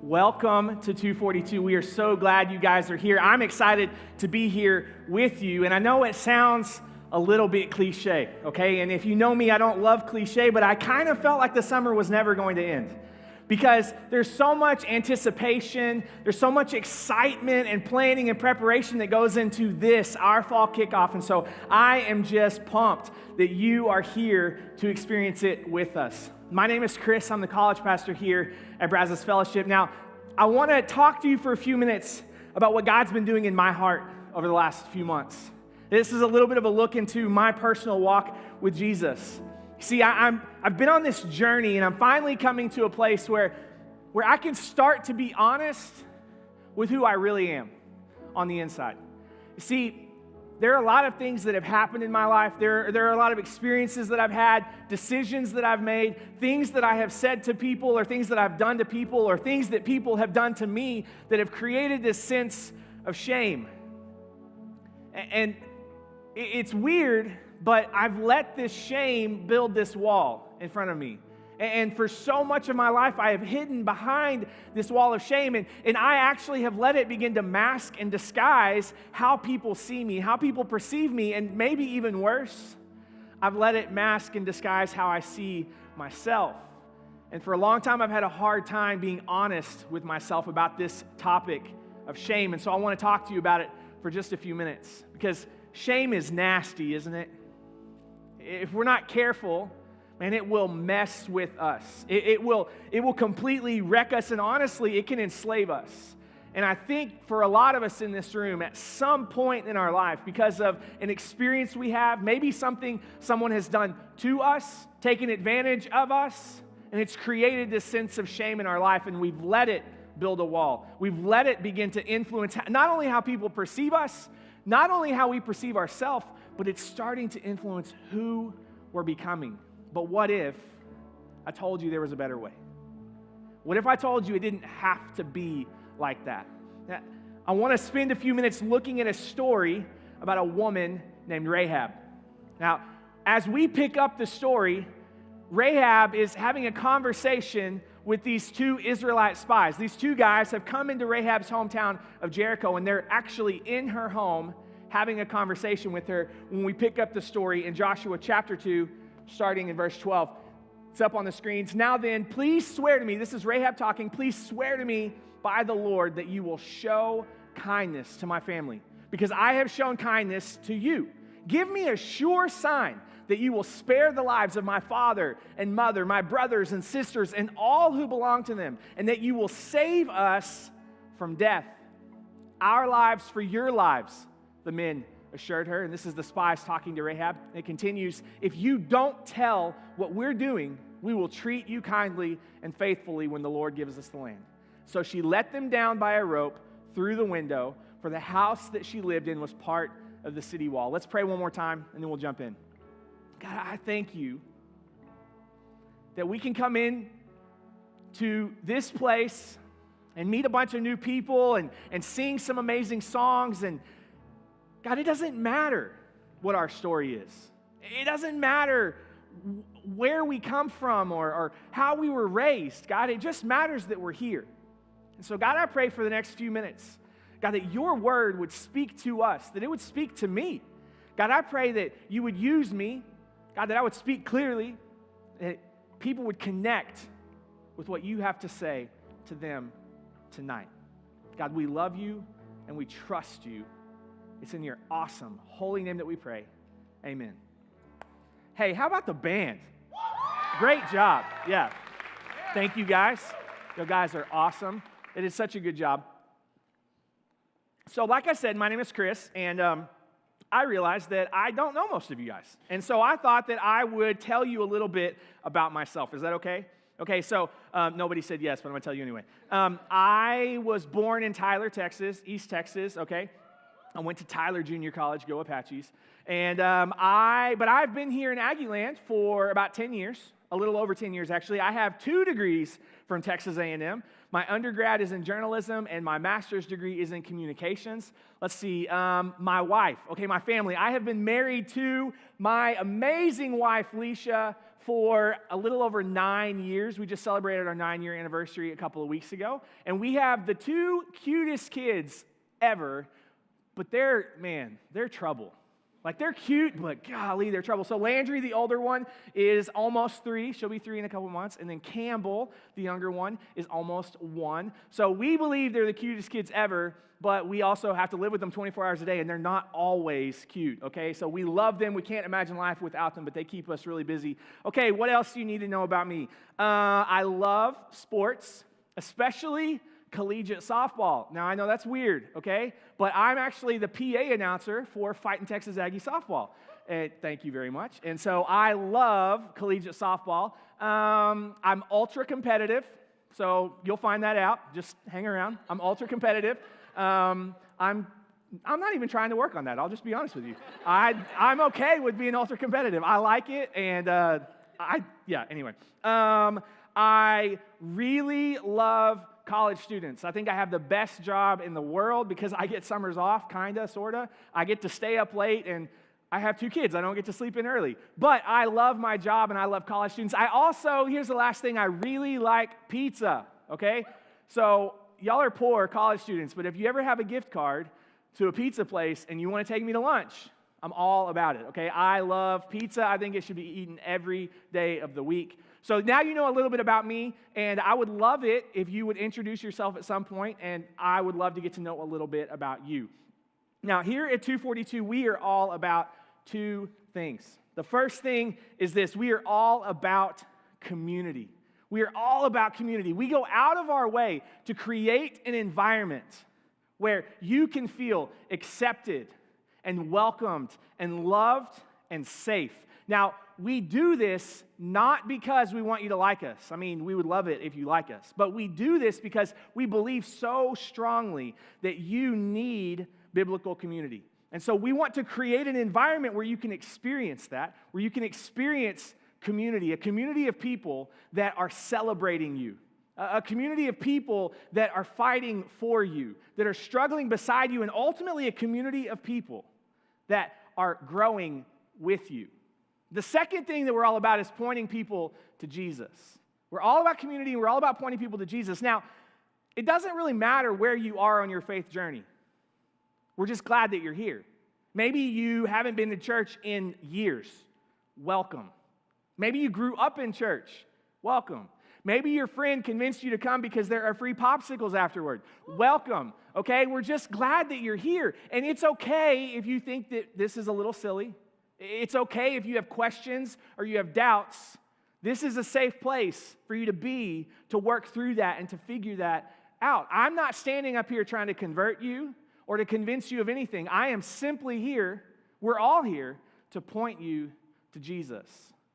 Welcome to 242. We are so glad you guys are here. I'm excited to be here with you. And I know it sounds a little bit cliche, okay? And if you know me, I don't love cliche, but I kind of felt like the summer was never going to end. Because there's so much anticipation, there's so much excitement and planning and preparation that goes into this, our fall kickoff. And so I am just pumped that you are here to experience it with us. My name is Chris. I'm the college pastor here at Brazos Fellowship. Now, I want to talk to you for a few minutes about what God's been doing in my heart over the last few months. This is a little bit of a look into my personal walk with Jesus. See, I've been on this journey, and I'm finally coming to a place where I can start to be honest with who I really am on the inside. You see, there are a lot of things that have happened in my life. There are a lot of experiences that I've had, decisions that I've made, things that I have said to people, or things that I've done to people, or things that people have done to me that have created this sense of shame. And it's weird, but I've let this shame build this wall in front of me. And for so much of my life, I have hidden behind this wall of shame. And I actually have let it begin to mask and disguise how people see me, how people perceive me, and maybe even worse, I've let it mask and disguise how I see myself. And for a long time, I've had a hard time being honest with myself about this topic of shame. And so I want to talk to you about it for just a few minutes, because shame is nasty, isn't it? If we're not careful, man, it will mess with us. It will completely wreck us, and honestly, it can enslave us. And I think for a lot of us in this room, at some point in our life, because of an experience we have, maybe something someone has done to us, taken advantage of us, and it's created this sense of shame in our life, and we've let it build a wall. We've let it begin to influence not only how people perceive us, not only how we perceive ourselves, but it's starting to influence who we're becoming. But what if I told you there was a better way? What if I told you it didn't have to be like that? Now, I want to spend a few minutes looking at a story about a woman named Rahab. Now, as we pick up the story, Rahab is having a conversation with these two Israelite spies. These two guys have come into Rahab's hometown of Jericho, and they're actually in her home having a conversation with her when we pick up the story in Joshua chapter 2, starting in verse 12. It's up on the screens. Now then, please swear to me, this is Rahab talking, please swear to me by the Lord that you will show kindness to my family, because I have shown kindness to you. Give me a sure sign that you will spare the lives of my father and mother, my brothers and sisters, and all who belong to them, and that you will save us from death. Our lives for your lives, the men assured her. And this is the spies talking to Rahab. It continues, if you don't tell what we're doing, we will treat you kindly and faithfully when the Lord gives us the land. So she let them down by a rope through the window, for the house that she lived in was part of the city wall. Let's pray one more time, and then we'll jump in. God, I thank you that we can come in to this place and meet a bunch of new people and sing some amazing songs. And God, it doesn't matter what our story is. It doesn't matter where we come from or how we were raised. God, it just matters that we're here. And so, God, I pray for the next few minutes, God, that your word would speak to us, that it would speak to me. God, I pray that you would use me, God, that I would speak clearly, that people would connect with what you have to say to them tonight. God, we love you and we trust you. It's in your awesome, holy name that we pray. Amen. Hey, how about the band? Great job. Yeah. Thank you, guys. You guys are awesome. It is such a good job. So, like I said, my name is Chris, and I realized that I don't know most of you guys. And so I thought that I would tell you a little bit about myself. Is that okay? Okay, so nobody said yes, but I'm going to tell you anyway. I was born in Tyler, Texas, East Texas, okay? I went to Tyler Junior College, go Apaches. And but I've been here in Aggieland for about 10 years, a little over 10 years actually. I have 2 degrees from Texas A&M. My undergrad is in journalism, and my master's degree is in communications. Let's see, my wife, okay, my family. I have been married to my amazing wife, Leisha, for a little over 9 years. We just celebrated our 9-year anniversary a couple of weeks ago. And we have the two cutest kids ever, but they're trouble. Like, they're cute, but golly, they're trouble. So Landry, the older one, is almost 3. She'll be 3 in a couple months. And then Campbell, the younger one, is almost 1. So we believe they're the cutest kids ever, but we also have to live with them 24 hours a day, and they're not always cute, okay? So we love them. We can't imagine life without them, but they keep us really busy. Okay, what else do you need to know about me? I love sports, especially collegiate softball. Now, I know that's weird, okay? But I'm actually the PA announcer for Fighting Texas Aggie softball. Thank you very much. And so I love collegiate softball. I'm ultra competitive, so you'll find that out. Just hang around. I'm ultra competitive. I'm not even trying to work on that. I'll just be honest with you. I'm okay with being ultra competitive. I like it, and anyway. I really love college students. I think I have the best job in the world because I get summers off, kinda, sorta. I get to stay up late, and I have 2 kids. I don't get to sleep in early. But I love my job, and I love college students. I also, here's the last thing, I really like pizza, okay? So y'all are poor college students, but if you ever have a gift card to a pizza place and you want to take me to lunch, I'm all about it, okay? I love pizza. I think it should be eaten every day of the week. So now you know a little bit about me, and I would love it if you would introduce yourself at some point, and I would love to get to know a little bit about you. Now, here at 242, we are all about 2 things. The first thing is this: we are all about community. We are all about community. We go out of our way to create an environment where you can feel accepted and welcomed and loved and safe. Now, we do this not because we want you to like us. I mean, we would love it if you like us. But we do this because we believe so strongly that you need biblical community. And so we want to create an environment where you can experience that, where you can experience community, a community of people that are celebrating you, a community of people that are fighting for you, that are struggling beside you, and ultimately a community of people that are growing with you. The second thing that we're all about is pointing people to Jesus. We're all about community, and we're all about pointing people to Jesus. Now, it doesn't really matter where you are on your faith journey. We're just glad that you're here. Maybe you haven't been to church in years. Welcome. Maybe you grew up in church. Welcome. Maybe your friend convinced you to come because there are free popsicles afterward. Welcome. Okay? We're just glad that you're here. And it's okay if you think that this is a little silly. It's okay if you have questions or you have doubts. This is a safe place for you to be, to work through that and to figure that out. I'm not standing up here trying to convert you or to convince you of anything. I am simply here, we're all here, to point you to Jesus.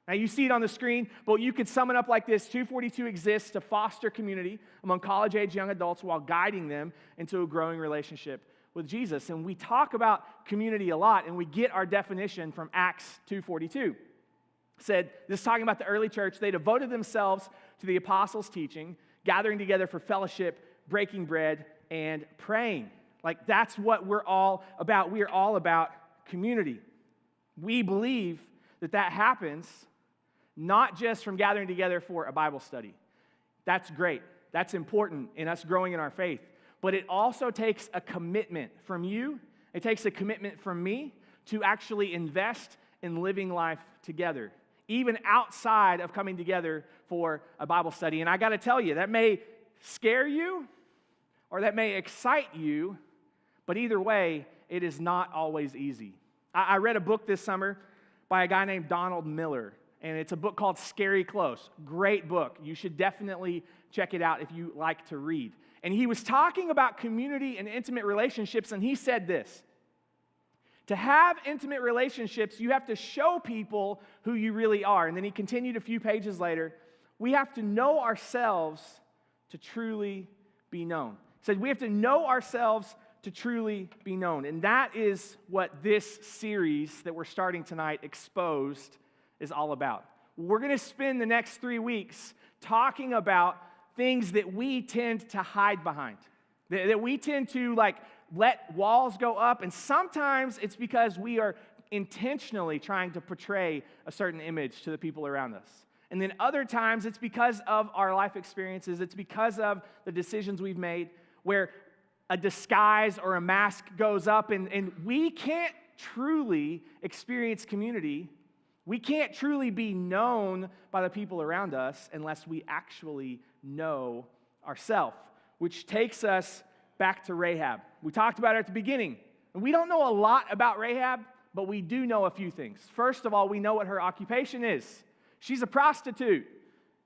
Now, you see it on the screen, but you could sum it up like this: 242 exists to foster community among college-age young adults while guiding them into a growing relationship with Jesus. And we talk about community a lot, and we get our definition from Acts 2:42. Said, this is talking about the early church. They devoted themselves to the apostles' teaching, gathering together for fellowship, breaking bread, and praying. Like, that's what we're all about. We are all about community. We believe that happens not just from gathering together for a Bible study. That's great. That's important in us growing in our faith. But it also takes a commitment from you. It takes a commitment from me to actually invest in living life together, even outside of coming together for a Bible study. And I got to tell you, that may scare you or that may excite you, but either way, it is not always easy. I read a book this summer by a guy named Donald Miller, and it's a book called Scary Close. Great book. You should definitely check it out if you like to read. And he was talking about community and intimate relationships, and he said this: to have intimate relationships, you have to show people who you really are. And then he continued a few pages later: we have to know ourselves to truly be known. He said we have to know ourselves to truly be known. And that is what this series that we're starting tonight, Exposed, is all about. We're going to spend the next 3 weeks talking about things that we tend to hide behind, that we tend to let walls go up, and sometimes it's because we are intentionally trying to portray a certain image to the people around us. And then other times it's because of our life experiences, it's because of the decisions we've made where a disguise or a mask goes up and we can't truly experience community. We can't truly be known by the people around us unless we actually know ourselves, which takes us back to Rahab. We talked about it at the beginning. And we don't know a lot about Rahab, but we do know a few things. First of all, we know what her occupation is. She's a prostitute.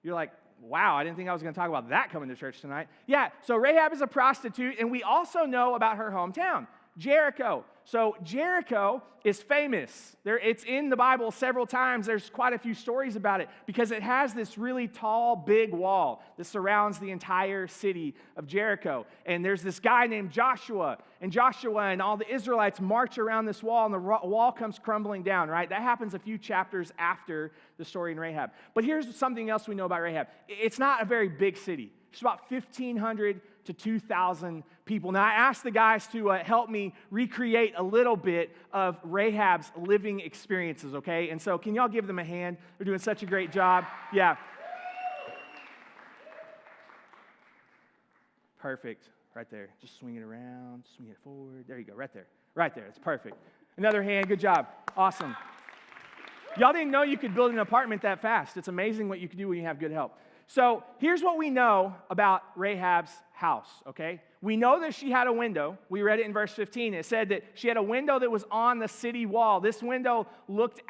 You're like, wow, I didn't think I was going to talk about that coming to church tonight. Yeah, so Rahab is a prostitute, and we also know about her hometown, Jericho. So Jericho is famous. It's in the Bible several times. There's quite a few stories about it because it has this really tall, big wall that surrounds the entire city of Jericho. And there's this guy named Joshua, and Joshua and all the Israelites march around this wall, and the wall comes crumbling down, right? That happens a few chapters after the story in Rahab. But here's something else we know about Rahab. It's not a very big city. It's about 1,500 to 2,000 people. Now, I asked the guys to help me recreate a little bit of Rahab's living experiences, okay? And so can y'all give them a hand? They're doing such a great job. Yeah. Perfect. Right there. Just swing it around, swing it forward. There you go. Right there. Right there. It's perfect. Another hand. Good job. Awesome. Y'all didn't know you could build an apartment that fast. It's amazing what you can do when you have good help. So here's what we know about Rahab's house, okay? We know that she had a window. We read it in verse 15. It said that she had a window that was on the city wall. This window looked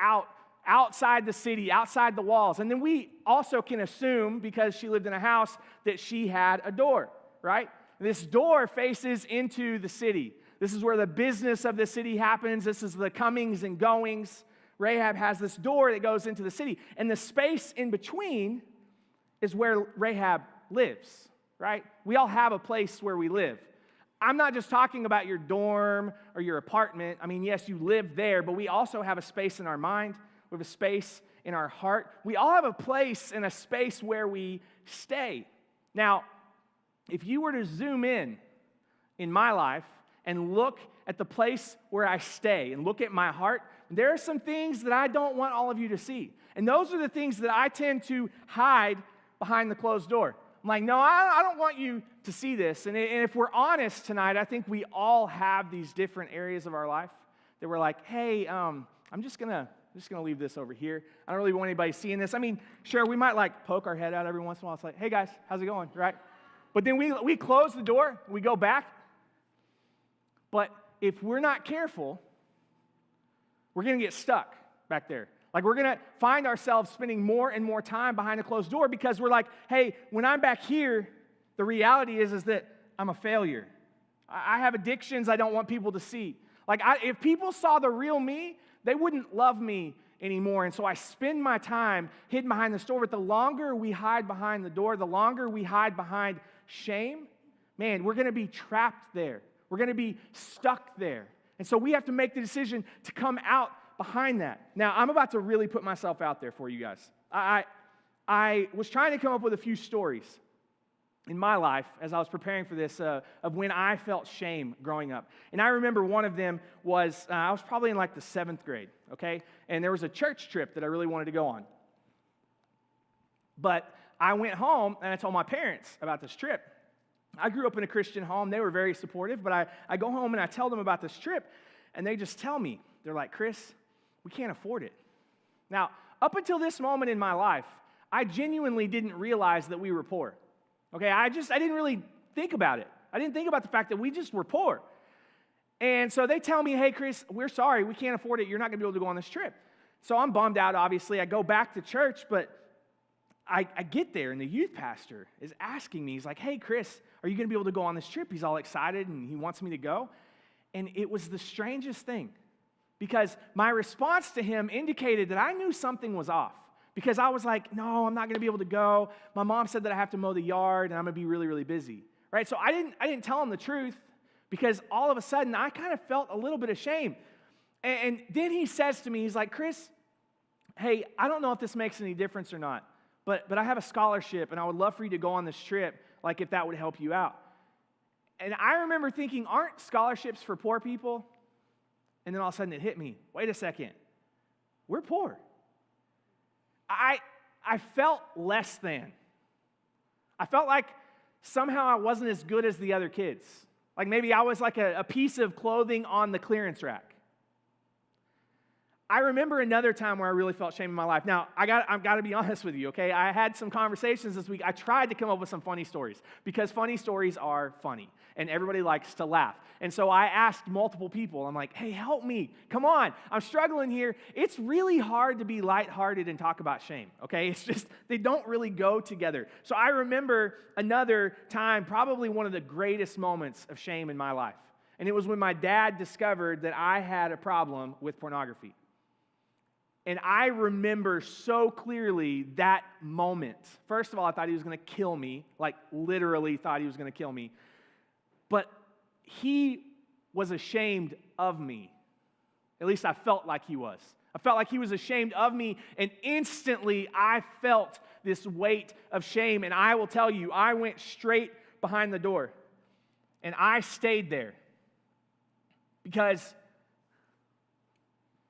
outside the city, outside the walls. And then we also can assume, because she lived in a house, that she had a door, right? This door faces into the city. This is where the business of the city happens. This is the comings and goings. Rahab has this door that goes into the city. And the space in between is where Rahab lives, right? We all have a place where we live. I'm not just talking about your dorm or your apartment. I mean, yes, you live there, but we also have a space in our mind. We have a space in our heart. We all have a place and a space where we stay. Now, if you were to zoom in my life and look at the place where I stay and look at my heart, there are some things that I don't want all of you to see. And those are the things that I tend to hide behind the closed door. I'm like, no, I don't want you to see this. And if we're honest tonight, I think we all have these different areas of our life that we're like, hey, I'm just gonna leave this over here. I don't really want anybody seeing this. I mean, sure, we might like poke our head out every once in a while. It's like, hey guys, how's it going, right? But then we close the door, we go back. But if we're not careful, we're gonna get stuck back there. Like, we're going to find ourselves spending more and more time behind a closed door because we're like, hey, when I'm back here, the reality is that I'm a failure. I have addictions I don't want people to see. Like, if people saw the real me, they wouldn't love me anymore. And so I spend my time hidden behind this door. But the longer we hide behind the door, the longer we hide behind shame, man, we're going to be trapped there. We're going to be stuck there. And so we have to make the decision to come out behind that. Now, I'm about to really put myself out there for you guys. I was trying to come up with a few stories in my life as I was preparing for this of when I felt shame growing up. And I remember one of them was, I was probably in like the 7th grade, okay? And there was a church trip that I really wanted to go on. But I went home and I told my parents about this trip. I grew up in a Christian home. They were very supportive, but I go home and I tell them about this trip, and they just tell me, they're like, Chris, we can't afford it. Now, up until this moment in my life, I genuinely didn't realize that we were poor. Okay, I didn't really think about it. I didn't think about the fact that we just were poor. And so they tell me, hey, Chris, we're sorry, we can't afford it. You're not going to be able to go on this trip. So I'm bummed out, obviously. I go back to church, but I get there, and the youth pastor is asking me, he's like, hey, Chris, are you going to be able to go on this trip? He's all excited, and he wants me to go. And it was the strangest thing, because my response to him indicated that I knew something was off. Because I was like, no, I'm not going to be able to go. My mom said that I have to mow the yard, and I'm going to be really, really busy. Right? So I didn't tell him the truth, because all of a sudden, I kind of felt a little bit of shame. And then he says to me, he's like, Chris, hey, I don't know if this makes any difference or not, but I have a scholarship, and I would love for you to go on this trip, like if that would help you out. And I remember thinking, aren't scholarships for poor people? And then all of a sudden it hit me. Wait a second. We're poor. I felt less than. I felt like somehow I wasn't as good as the other kids. Like maybe I was like a piece of clothing on the clearance rack. I remember another time where I really felt shame in my life. Now, I've got to be honest with you, okay? I had some conversations this week. I tried to come up with some funny stories because funny stories are funny, and everybody likes to laugh. And so I asked multiple people. I'm like, hey, help me. Come on. I'm struggling here. It's really hard to be lighthearted and talk about shame, okay? It's just, they don't really go together. So I remember another time, probably one of the greatest moments of shame in my life. And it was when my dad discovered that I had a problem with pornography. And I remember so clearly that moment. First of all, I thought he was going to kill me, like literally thought he was going to kill me. But he was ashamed of me. At least I felt like he was. I felt like he was ashamed of me, and instantly I felt this weight of shame. And I will tell you, I went straight behind the door, and I stayed there because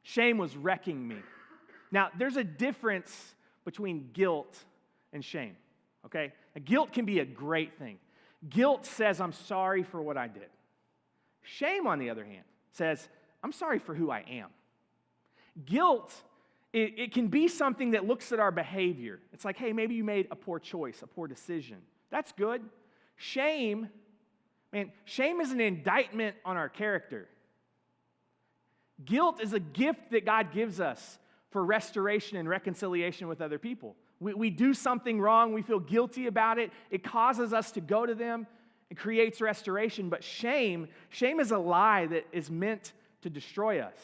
shame was wrecking me. Now, there's a difference between guilt and shame, okay? Guilt can be a great thing. Guilt says, I'm sorry for what I did. Shame, on the other hand, says, I'm sorry for who I am. Guilt, it can be something that looks at our behavior. It's like, hey, maybe you made a poor choice, a poor decision. That's good. Shame, man, shame is an indictment on our character. Guilt is a gift that God gives us for restoration and reconciliation with other people. We do something wrong, we feel guilty about it, it causes us to go to them, it creates restoration. But shame is a lie that is meant to destroy us.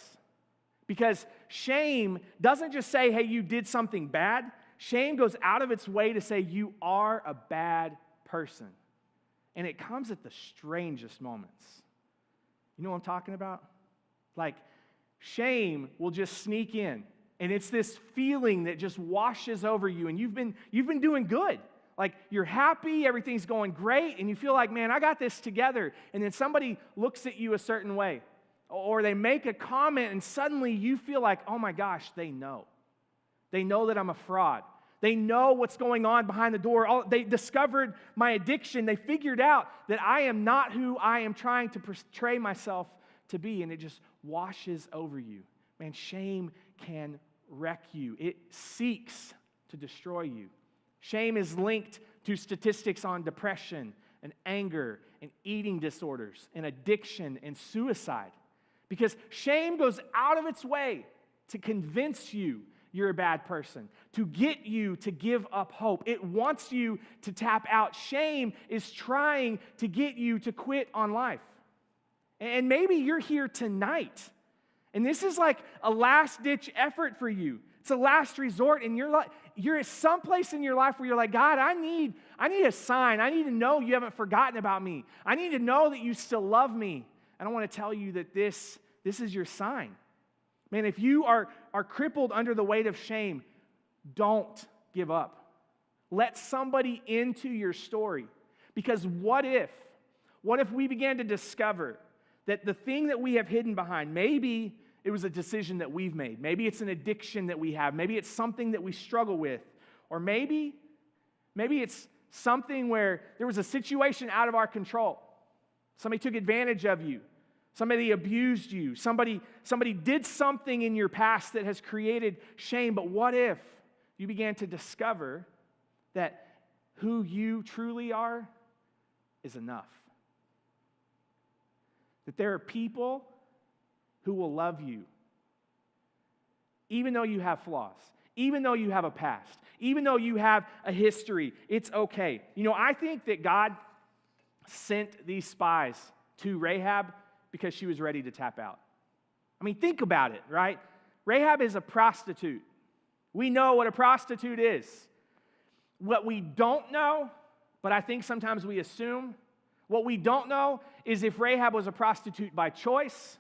Because shame doesn't just say, hey, you did something bad. Shame goes out of its way to say you are a bad person. And it comes at the strangest moments. You know what I'm talking about? Like, shame will just sneak in. And it's this feeling that just washes over you, and you've been doing good. Like, you're happy, everything's going great, and you feel like, man, I got this together. And then somebody looks at you a certain way, or they make a comment, and suddenly you feel like, oh my gosh, they know. They know that I'm a fraud. They know what's going on behind the door. They discovered my addiction. They figured out that I am not who I am trying to portray myself to be, and it just washes over you. Man, shame can wreck you. It seeks to destroy you. Shame is linked to statistics on depression and anger and eating disorders and addiction and suicide. Because shame goes out of its way to convince you you're a bad person, to get you to give up hope. It wants you to tap out. Shame is trying to get you to quit on life. And maybe you're here tonight, and this is like a last-ditch effort for you. It's a last resort, and you're at some place in your life where you're like, God, I need a sign. I need to know you haven't forgotten about me. I need to know that you still love me. And I want to tell you that this is your sign. Man, if you are crippled under the weight of shame, don't give up. Let somebody into your story. Because what if we began to discover that the thing that we have hidden behind, maybe it was a decision that we've made. Maybe it's an addiction that we have. Maybe it's something that we struggle with. Or maybe it's something where there was a situation out of our control. Somebody took advantage of you. Somebody abused you. Somebody did something in your past that has created shame. But what if you began to discover that who you truly are is enough? That there are people who will love you, even though you have flaws, even though you have a past, even though you have a history. It's okay. You know, I think that God sent these spies to Rahab because she was ready to tap out. I mean, think about it, right? Rahab is a prostitute. We know what a prostitute is. What we don't know, but I think sometimes we assume, what we don't know is if Rahab was a prostitute by choice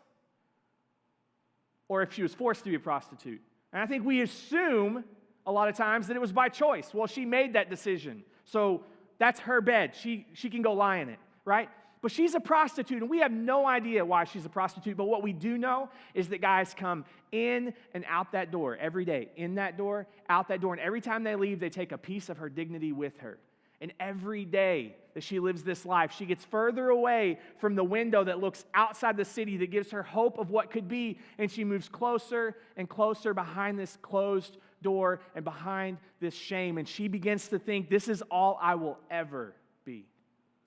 or if she was forced to be a prostitute. And I think we assume a lot of times that it was by choice. Well, she made that decision, so that's her bed. She can go lie in it, right? But she's a prostitute, and we have no idea why she's a prostitute. But what we do know is that guys come in and out that door every day, in that door, out that door. And every time they leave, they take a piece of her dignity with her. And every day that she lives this life, she gets further away from the window that looks outside the city that gives her hope of what could be. And she moves closer and closer behind this closed door and behind this shame. And she begins to think, this is all I will ever be.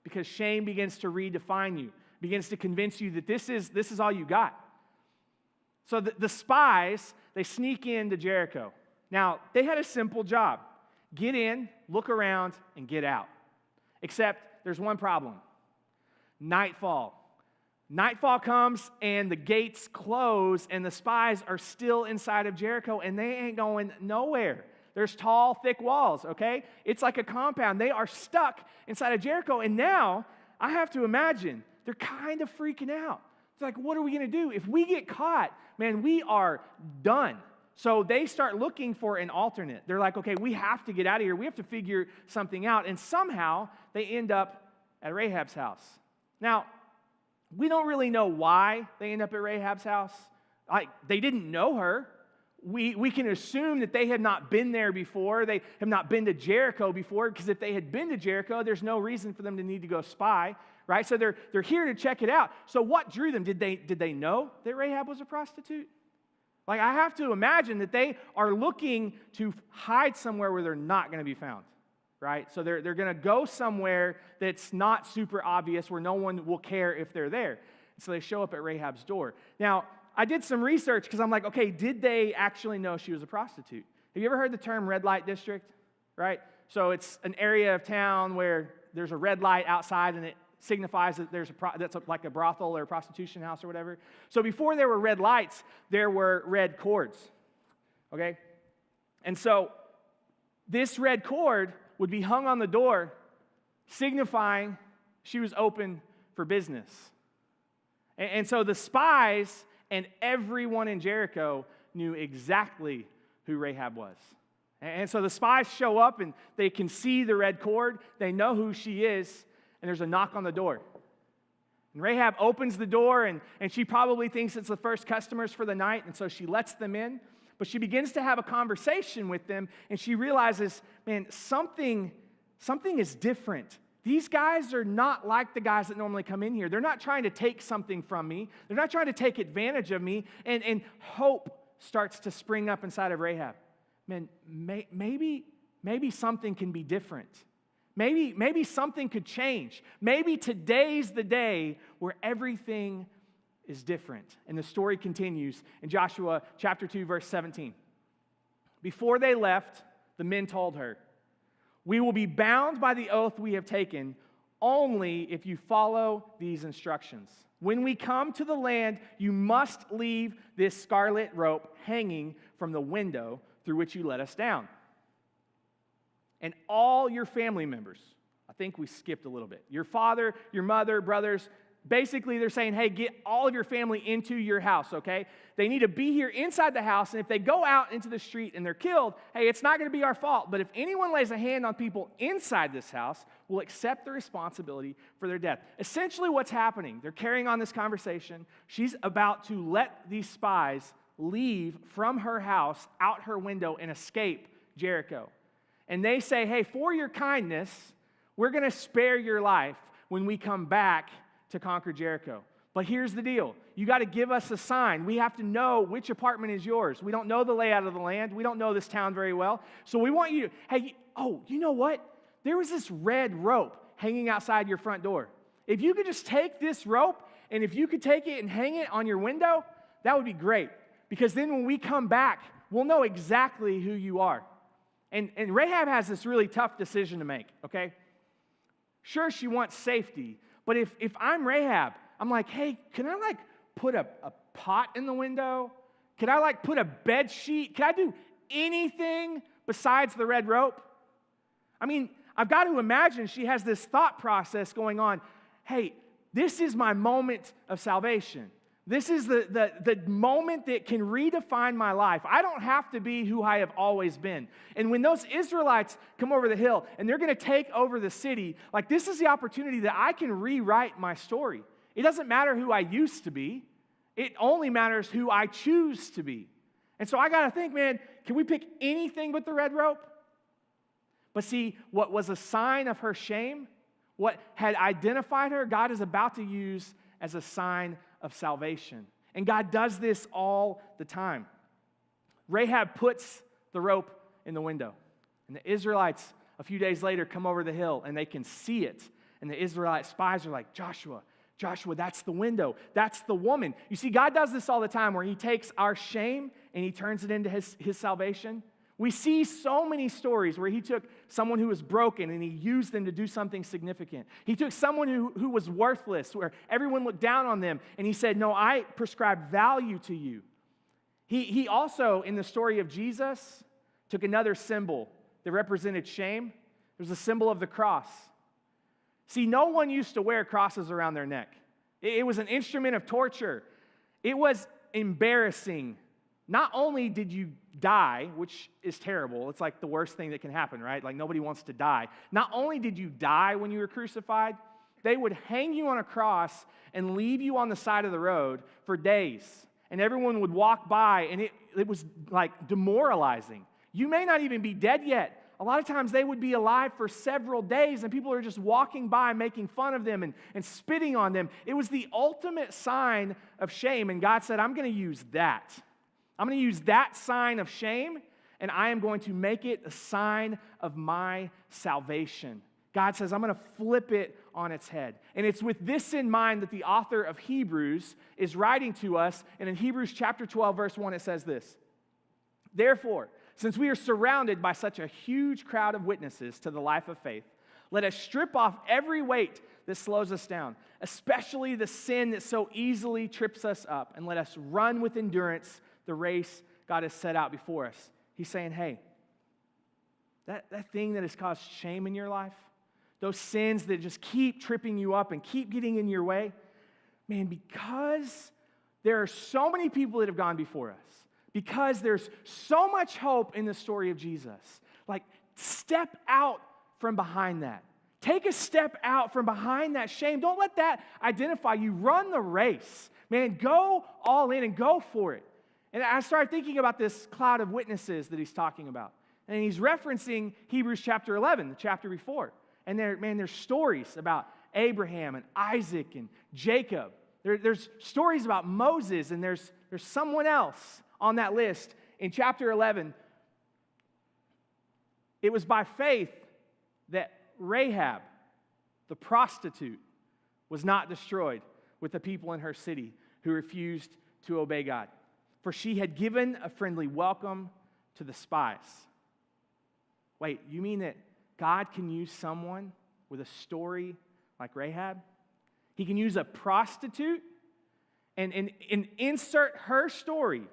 Because shame begins to redefine you, begins to convince you that this is all you got. So the spies, they sneak into Jericho. Now, they had a simple job. Get in, look around, and get out. Except there's one problem. Nightfall. Nightfall comes, and the gates close, and the spies are still inside of Jericho, and they ain't going nowhere. There's tall, thick walls, okay? It's like a compound. They are stuck inside of Jericho, and now I have to imagine they're kind of freaking out. It's like, what are we going to do? If we get caught, man, we are done. So they start looking for an alternate. They're like, okay, we have to get out of here. We have to figure something out. And somehow they end up at Rahab's house. Now, we don't really know why they end up at Rahab's house. They didn't know her. We can assume that they had not been there before. They have not been to Jericho before, because if they had been to Jericho, there's no reason for them to need to go spy, right? So they're here to check it out. So what drew them? Did they know that Rahab was a prostitute? Like, I have to imagine that they are looking to hide somewhere where they're not going to be found, right? So they're going to go somewhere that's not super obvious, where no one will care if they're there. So they show up at Rahab's door. Now, I did some research because I'm like, okay, did they actually know she was a prostitute? Have you ever heard the term red light district, right? So it's an area of town where there's a red light outside, and it signifies that that's like a brothel or a prostitution house or whatever. So before there were red lights, there were red cords, okay? And so this red cord would be hung on the door, signifying she was open for business. And so the spies and everyone in Jericho knew exactly who Rahab was. And so the spies show up, and they can see the red cord. They know who she is, and there's a knock on the door. And Rahab opens the door, and she probably thinks it's the first customers for the night, and so she lets them in. But she begins to have a conversation with them, and she realizes, man, something is different. These guys are not like the guys that normally come in here. They're not trying to take something from me. They're not trying to take advantage of me. And hope starts to spring up inside of Rahab. Man, maybe something can be different. Maybe something could change. Maybe today's the day where everything is different. And the story continues in Joshua chapter 2, verse 17. Before they left, the men told her, "We will be bound by the oath we have taken only if you follow these instructions. When we come to the land, you must leave this scarlet rope hanging from the window through which you let us down. And all your family members," I think we skipped a little bit, "your father, your mother, brothers," basically they're saying, hey, get all of your family into your house, okay? They need to be here inside the house, and if they go out into the street and they're killed, hey, it's not going to be our fault. But if anyone lays a hand on people inside this house, we'll accept the responsibility for their death. Essentially what's happening, they're carrying on this conversation. She's about to let these spies leave from her house, out her window, and escape Jericho. And they say, hey, for your kindness, we're going to spare your life when we come back to conquer Jericho. But here's the deal. You got to give us a sign. We have to know which apartment is yours. We don't know the layout of the land. We don't know this town very well. So we want you to, hey, you know what? There was this red rope hanging outside your front door. If you could just take this rope, and if you could take it and hang it on your window, that would be great. Because then when we come back, we'll know exactly who you are. And Rahab has this really tough decision to make, okay? Sure, she wants safety. But if I'm Rahab, I'm like, hey, can I put a pot in the window? Can I put a bed sheet? Can I do anything besides the red rope? I mean, I've got to imagine she has this thought process going on. Hey, this is my moment of salvation. This is the moment that can redefine my life. I don't have to be who I have always been. And when those Israelites come over the hill and they're going to take over the city, like this is the opportunity that I can rewrite my story. It doesn't matter who I used to be. It only matters who I choose to be. And so I got to think, man, can we pick anything but the red rope? But see, what was a sign of her shame, what had identified her, God is about to use as a sign of salvation. And God does this all the time. Rahab puts the rope in the window. And the Israelites, a few days later, come over the hill and they can see it. And the Israelite spies are like, Joshua, that's the window. That's the woman. You see, God does this all the time where he takes our shame and he turns it into his salvation. We see so many stories where he took someone who was broken and he used them to do something significant. He took someone who was worthless, where everyone looked down on them, and he said, no, I prescribe value to you. He also, in the story of Jesus, took another symbol that represented shame. It was a symbol of the cross. See, no one used to wear crosses around their neck. It was an instrument of torture. It was embarrassing. Not only did you die, which is terrible, it's like the worst thing that can happen, right? Like nobody wants to die. Not only did you die when you were crucified, they would hang you on a cross and leave you on the side of the road for days. And everyone would walk by, and it was like demoralizing. You may not even be dead yet. A lot of times they would be alive for several days, and people are just walking by, making fun of them and spitting on them. It was the ultimate sign of shame, and God said, I'm going to use that. I'm going to use that sign of shame, and I am going to make it a sign of my salvation. God says, I'm going to flip it on its head. And it's with this in mind that the author of Hebrews is writing to us. And in Hebrews chapter 12, verse 1, it says this: Therefore, since we are surrounded by such a huge crowd of witnesses to the life of faith, let us strip off every weight that slows us down, especially the sin that so easily trips us up, and let us run with endurance the race God has set out before us. He's saying, hey, that thing that has caused shame in your life, those sins that just keep tripping you up and keep getting in your way, man, because there are so many people that have gone before us, because there's so much hope in the story of Jesus, like step out from behind that. Take a step out from behind that shame. Don't let that identify you. Run the race. Man, go all in and go for it. And I started thinking about this cloud of witnesses that he's talking about. And he's referencing Hebrews chapter 11, the chapter before. And there's stories about Abraham and Isaac and Jacob. There's stories about Moses, and there's someone else on that list. In chapter 11, it was by faith that Rahab, the prostitute, was not destroyed with the people in her city who refused to obey God. For she had given a friendly welcome to the spies. Wait, you mean that God can use someone with a story like Rahab? He can use a prostitute and insert her story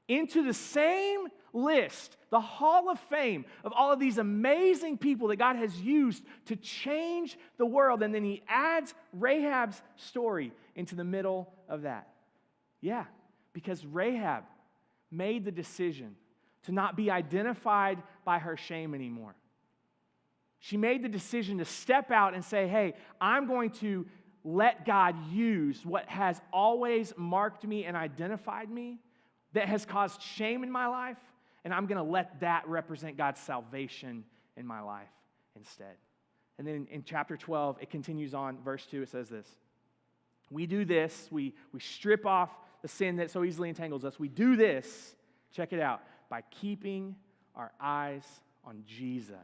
into the same list, the hall of fame of all of these amazing people that God has used to change the world. And then he adds Rahab's story into the middle of that. Yeah. Because Rahab made the decision to not be identified by her shame anymore. She made the decision to step out and say, hey, I'm going to let God use what has always marked me and identified me, that has caused shame in my life, and I'm going to let that represent God's salvation in my life instead. And then in chapter 12, it continues on, verse 2, it says this: We do this, we strip off the sin that so easily entangles us. We do this, check it out, by keeping our eyes on Jesus,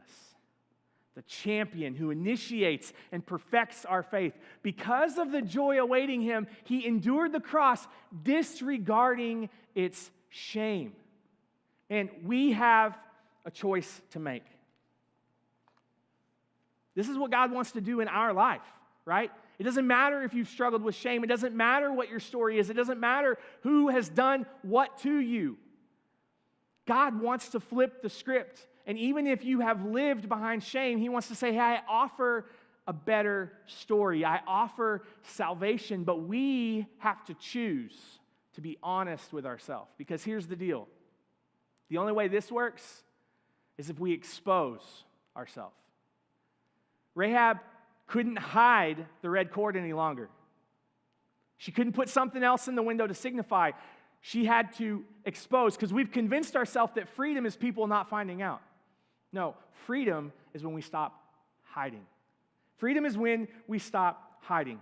the champion who initiates and perfects our faith. Because of the joy awaiting him, he endured the cross, disregarding its shame. And we have a choice to make. This is what God wants to do in our life, right? It doesn't matter if you've struggled with shame. It doesn't matter what your story is. It doesn't matter who has done what to you. God wants to flip the script. And even if you have lived behind shame, he wants to say, hey, I offer a better story. I offer salvation, but we have to choose to be honest with ourselves. Because here's the deal. The only way this works is if we expose ourselves. Rahab couldn't hide the red cord any longer. She couldn't put something else in the window to signify. She had to expose, because we've convinced ourselves that freedom is people not finding out. No, freedom is when we stop hiding. Freedom is when we stop hiding.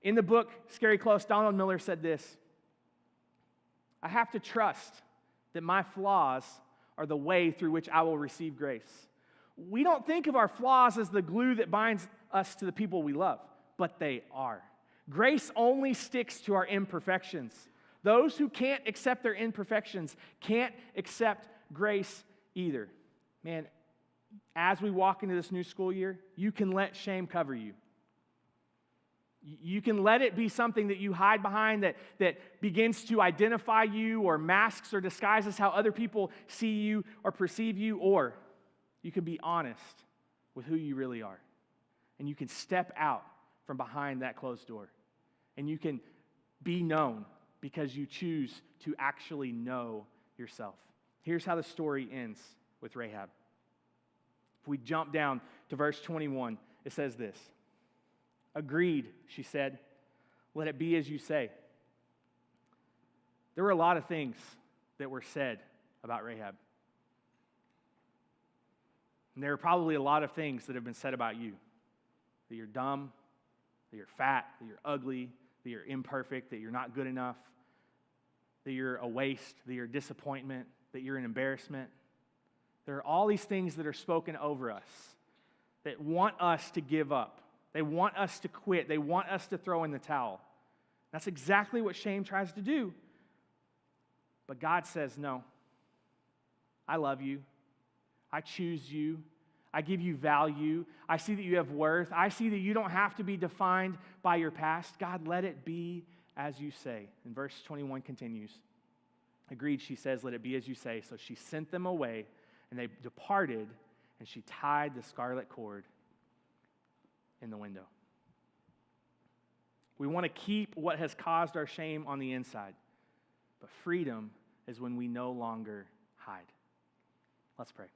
In the book, Scary Close, Donald Miller said this: I have to trust that my flaws are the way through which I will receive grace. We don't think of our flaws as the glue that binds us to the people we love, but they are. Grace only sticks to our imperfections. Those who can't accept their imperfections can't accept grace either. Man, as we walk into this new school year, you can let shame cover you. You can let it be something that you hide behind that begins to identify you or masks or disguises how other people see you or perceive you, or you can be honest with who you really are. And you can step out from behind that closed door. And you can be known because you choose to actually know yourself. Here's how the story ends with Rahab. If we jump down to verse 21, it says this: Agreed, she said, let it be as you say. There were a lot of things that were said about Rahab. And there are probably a lot of things that have been said about you. That you're dumb, that you're fat, that you're ugly, that you're imperfect, that you're not good enough, that you're a waste, that you're a disappointment, that you're an embarrassment. There are all these things that are spoken over us that want us to give up. They want us to quit. They want us to throw in the towel. That's exactly what shame tries to do. But God says, no, I love you. I choose you. I give you value. I see that you have worth. I see that you don't have to be defined by your past. God, let it be as you say. And verse 21 continues. Agreed, she says, let it be as you say. So she sent them away, and they departed, and she tied the scarlet cord in the window. We want to keep what has caused our shame on the inside, but freedom is when we no longer hide. Let's pray.